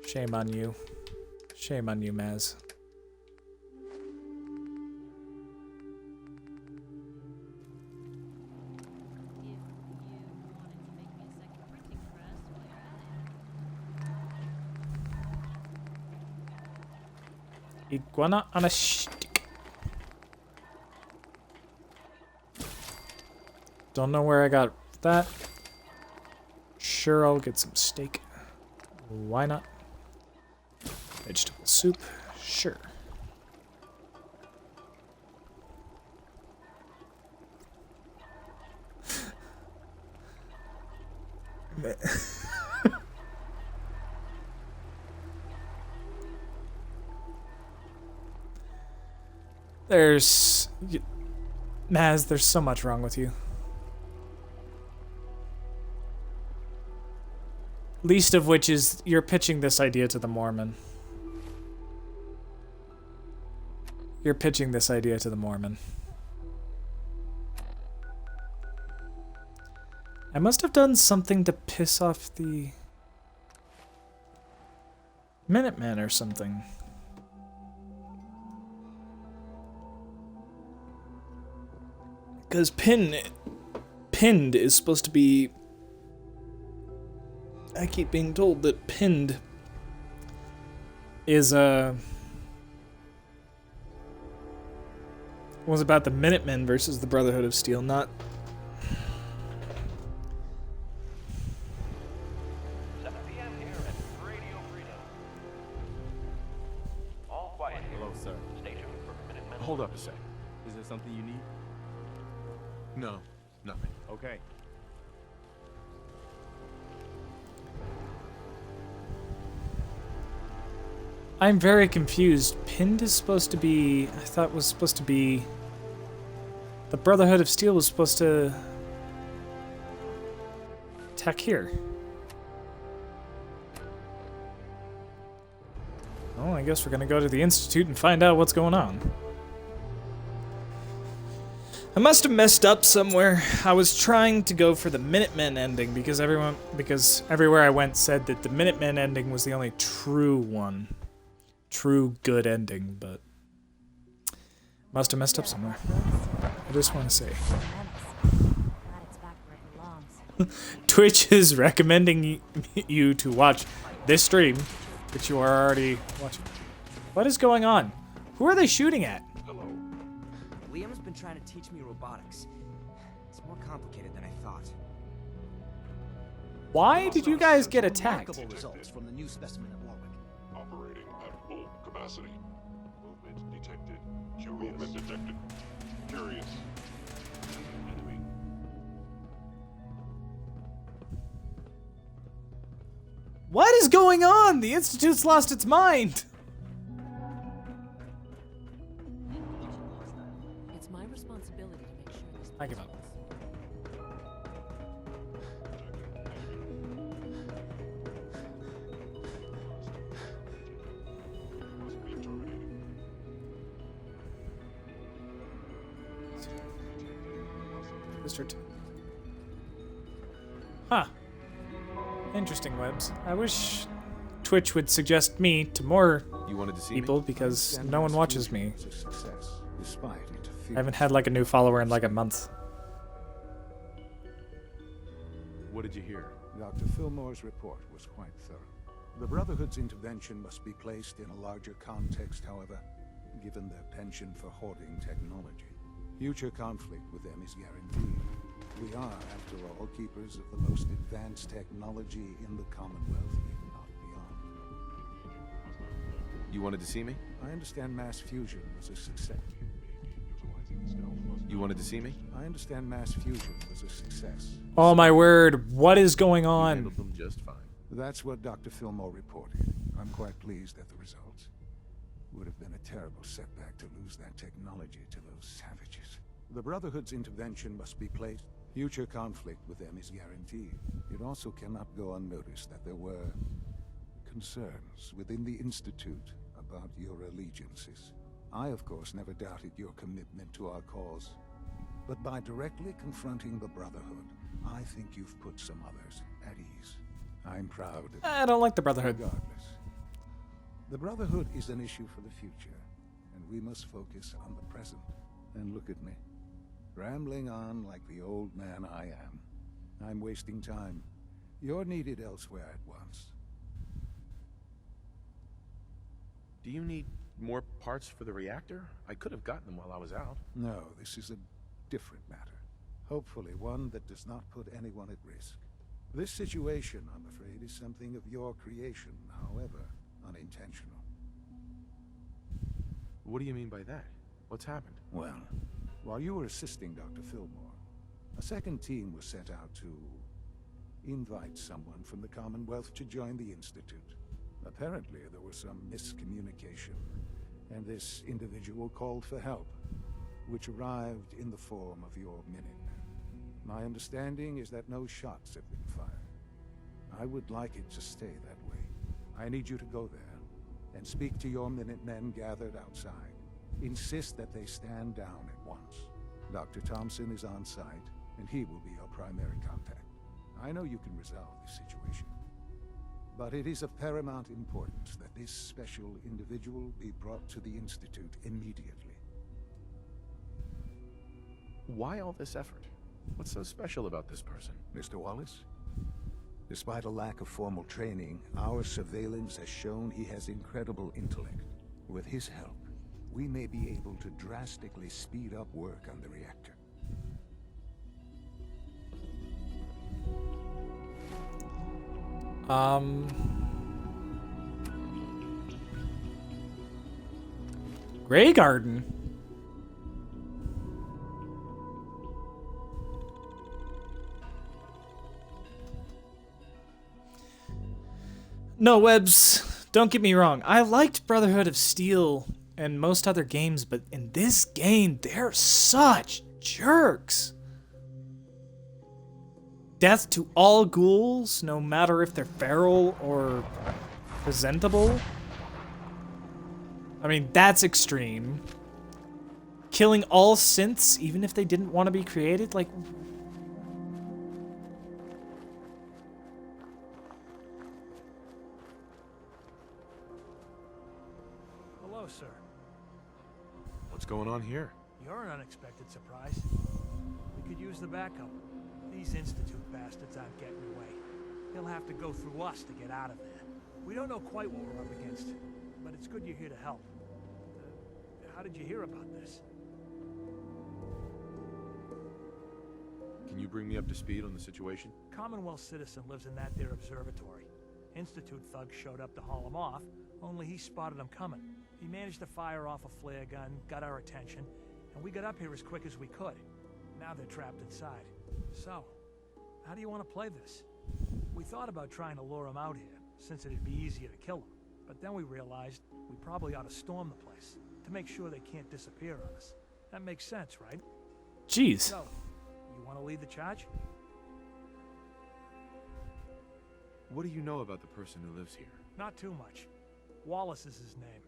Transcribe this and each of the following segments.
Shame on you. Shame on you, Maz. Iguana on a stick. Don't know where I got that. Sure, I'll get some steak. Why not? Vegetable soup. Sure. Maz, there's so much wrong with you. Least of which is you're pitching this idea to the Mormon. You're pitching this idea to the Mormon. I must have done something to piss off the Minutemen or something. Because pinned is supposed to be... I keep being told that pinned is was about the Minutemen versus the Brotherhood of Steel, not... 7 p.m. here at Radio Freedom. All quiet here. Hello, sir. Stay tuned for Minutemen. Hold up a sec. Is there something you need? No, nothing. Okay. I'm very confused. Pinned is supposed to be... I thought was supposed to be... The Brotherhood of Steel was supposed to... attack here. Well, I guess we're gonna go to the Institute and find out what's going on. I must have messed up somewhere. I was trying to go for the Minutemen ending because everywhere I went said that the Minutemen ending was the only true one. True good ending, but must have messed up somewhere. I just want to say. Twitch is recommending you to watch this stream that you are already watching. What is going on? Who are they shooting at? Liam's been trying to teach me robotics. It's more complicated than I thought. Why did you guys get attacked? Remarkable results from the new specimen at Warwick. Operating at full capacity. Movement detected. Curious. Movement detected. Curious. Enemy. What is going on? The Institute's lost its mind. It's my responsibility to make sure this. I give up. Must be terminated. District. Huh. Interesting, Webs. I wish Twitch would suggest me to more You wanted to see people me? because no one watches me. Was a success, despite I haven't had like a new follower in like a month. What did you hear? Dr. Fillmore's report was quite thorough. The Brotherhood's intervention must be placed in a larger context, however, given their penchant for hoarding technology. Future conflict with them is guaranteed. We are, after all, keepers of the most advanced technology in the Commonwealth, if not beyond. You wanted to see me? I understand mass fusion was a success. You wanted to see me? I understand mass fusion was a success. Oh my word, what is going You on? handled them just fine. That's what Dr. Fillmore reported. I'm quite pleased at the results. Would have been a terrible setback to lose that technology to those savages. The Brotherhood's intervention must be placed. Future conflict with them is guaranteed. It also cannot go unnoticed that there were concerns within the Institute about your allegiances. I, of course, never doubted your commitment to our cause. But by directly confronting the Brotherhood, I think you've put some others at ease. I'm proud of I don't like the Brotherhood. Regardless, The Brotherhood is an issue for the future, and we must focus on the present. And look at me, rambling on like the old man I am. I'm wasting time. You're needed elsewhere at once. Do you need more parts for the reactor? I could have gotten them while I was out. No, this is a different matter. Hopefully one that does not put anyone at risk. This situation, I'm afraid, is something of your creation, however unintentional. What do you mean by that? What's happened? Well, while you were assisting Dr. Fillmore, a second team was set out to invite someone from the Commonwealth to join the Institute. Apparently, there was some miscommunication, and this individual called for help, which arrived in the form of your Minutemen. My understanding is that no shots have been fired. I would like it to stay that way. I need you to go there and speak to your Minutemen gathered outside. Insist that they stand down at once. Dr. Thompson is on site, and he will be your primary contact. I know you can resolve this situation, but it is of paramount importance that this special individual be brought to the Institute immediately. Why all this effort? What's so special about this person? Mr. Wallace? Despite a lack of formal training, our surveillance has shown he has incredible intellect. With his help, we may be able to drastically speed up work on the reactor. Grey Garden. No, Webbs, don't get me wrong. I liked Brotherhood of Steel and most other games, but in this game, they're such jerks. Death to all ghouls, no matter if they're feral or presentable. I mean, that's extreme. Killing all synths, even if they didn't want to be created, like... Hello, sir. What's going on here? You're an unexpected surprise. We could use the backup. These Institute bastards aren't getting away. He'll have to go through us to get out of there. We don't know quite what we're up against, but it's good you're here to help. How did you hear about this? Can you bring me up to speed on the situation? Commonwealth citizen lives in that there observatory. Institute thugs showed up to haul him off, only he spotted them coming. He managed to fire off a flare gun, got our attention, and we got up here as quick as we could. Now they're trapped inside. So, how do you want to play this? We thought about trying to lure him out here, since it'd be easier to kill him. But then we realized we probably ought to storm the place, to make sure they can't disappear on us. That makes sense, right? Jeez. So, you want to lead the charge? What do you know about the person who lives here? Not too much. Wallace is his name.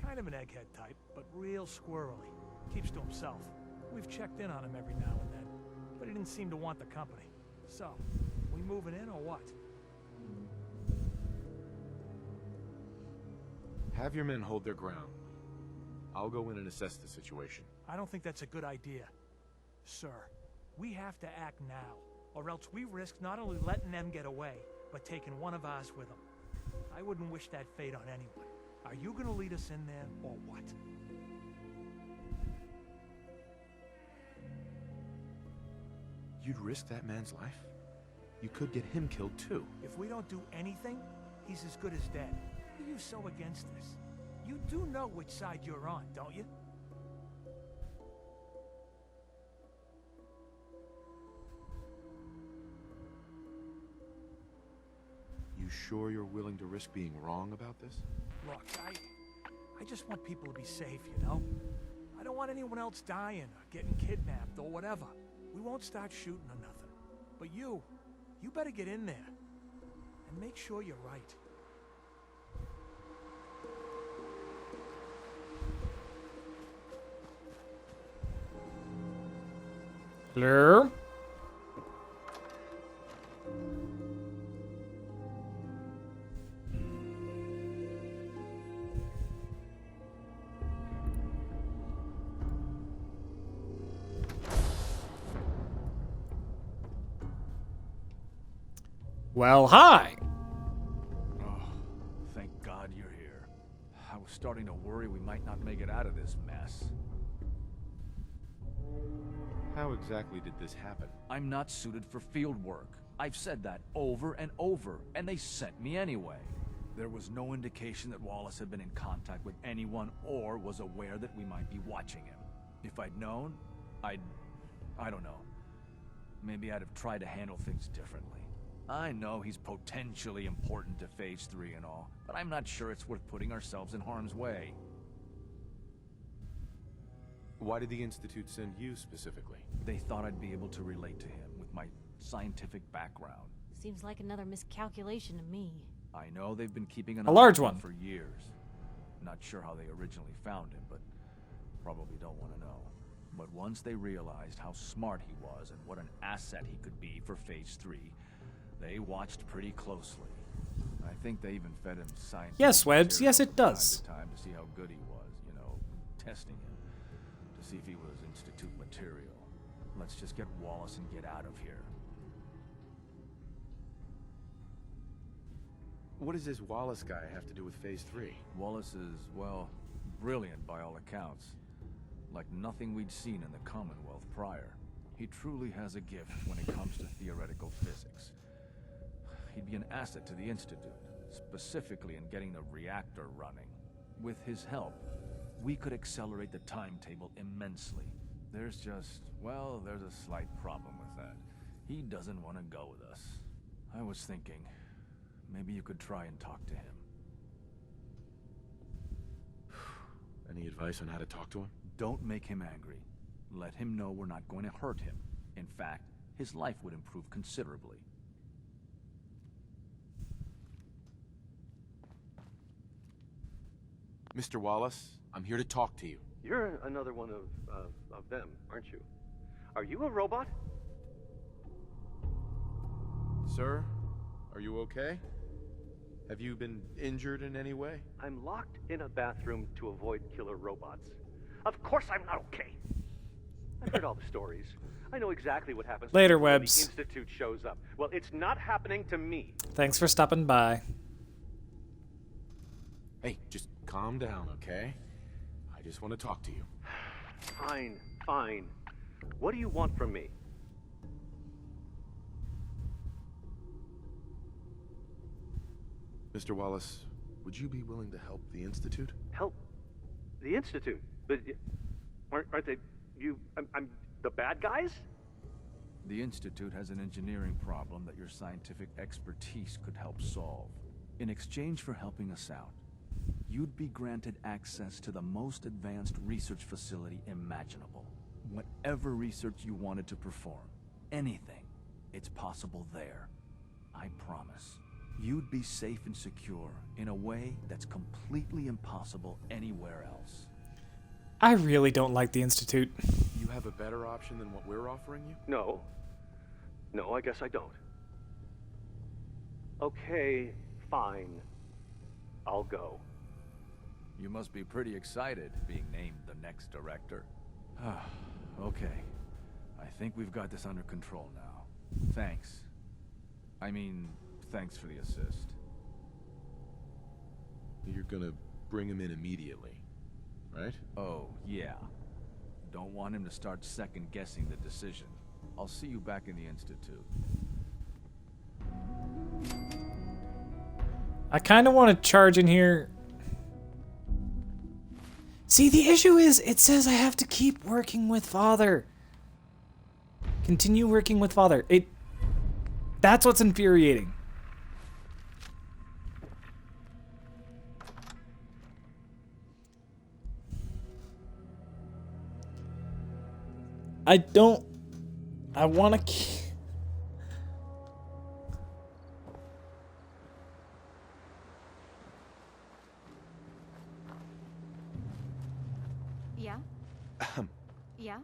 Kind of an egghead type, but real squirrely. Keeps to himself. We've checked in on him every now and then, but he didn't seem to want the company. So, we moving in or what? Have your men hold their ground. I'll go in and assess the situation. I don't think that's a good idea. Sir, we have to act now, or else we risk not only letting them get away, but taking one of ours with them. I wouldn't wish that fate on anyone. Are you gonna lead us in there, or what? You'd risk that man's life? You could get him killed too. If we don't do anything, he's as good as dead. Why are you so against this? You do know which side you're on, don't you? You sure you're willing to risk being wrong about this? Look, I just want people to be safe, you know? I don't want anyone else dying or getting kidnapped or whatever. We won't start shooting or nothing. But you better get in there. And make sure you're right. Hello? Well, hi. Oh, thank God you're here. I was starting to worry we might not make it out of this mess. How exactly did this happen? I'm not suited for field work. I've said that over and over, and they sent me anyway. There was no indication that Wallace had been in contact with anyone or was aware that we might be watching him. If I'd known, I don't know. Maybe I'd have tried to handle things differently. I know he's potentially important to Phase 3 and all, but I'm not sure it's worth putting ourselves in harm's way. Why did the Institute send you specifically? They thought I'd be able to relate to him with my scientific background. Seems like another miscalculation to me. I know they've been keeping an A eye large on one. him for years. Not sure how they originally found him, but probably don't want to know. But once they realized how smart he was and what an asset he could be for Phase 3, they watched pretty closely. I think they even fed him science. Yes, Webbs, yes, it does. Time to see how good he was, you know, testing him to see if he was Institute material. Let's just get Wallace and get out of here. What does this Wallace guy have to do with Phase 3? Wallace is, well, brilliant by all accounts. Like nothing we'd seen in the Commonwealth prior. He truly has a gift when it comes to theoretical physics. He'd be an asset to the Institute, specifically in getting the reactor running. With his help, we could accelerate the timetable immensely. There's just, well, there's a slight problem with that. He doesn't want to go with us. I was thinking, maybe you could try and talk to him. Any advice on how to talk to him? Don't make him angry. Let him know we're not going to hurt him. In fact, his life would improve considerably. Mr. Wallace, I'm here to talk to you. You're another one of them, aren't you? Are you a robot? Sir, are you okay? Have you been injured in any way? I'm locked in a bathroom to avoid killer robots. Of course I'm not okay. I've heard all the stories. I know exactly what happens Later, when Webbs. the Institute shows up. Well, it's not happening to me. Thanks for stopping by. Hey, just calm down, okay? I just want to talk to you. Fine, fine. What do you want from me? Mr. Wallace, would you be willing to help the Institute? Help the Institute? But aren't they? I'm the bad guys? The Institute has an engineering problem that your scientific expertise could help solve. In exchange for helping us out, you'd be granted access to the most advanced research facility imaginable. Whatever research you wanted to perform, anything, it's possible there. I promise. You'd be safe and secure in a way that's completely impossible anywhere else. I really don't like the Institute. You have a better option than what we're offering you? No. No, I guess I don't. Okay, fine. I'll go. You must be pretty excited being named the next director. Okay. I think we've got this under control now. Thanks. I mean, thanks for the assist. You're gonna bring him in immediately, right? Oh, yeah. Don't want him to start second-guessing the decision. I'll see you back in the Institute. I kind of want to charge in here. See, the issue is, it says I have to keep working with Father. Continue working with Father. That's what's infuriating. I want to Yeah? Yeah?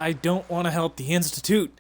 I don't want to help the Institute.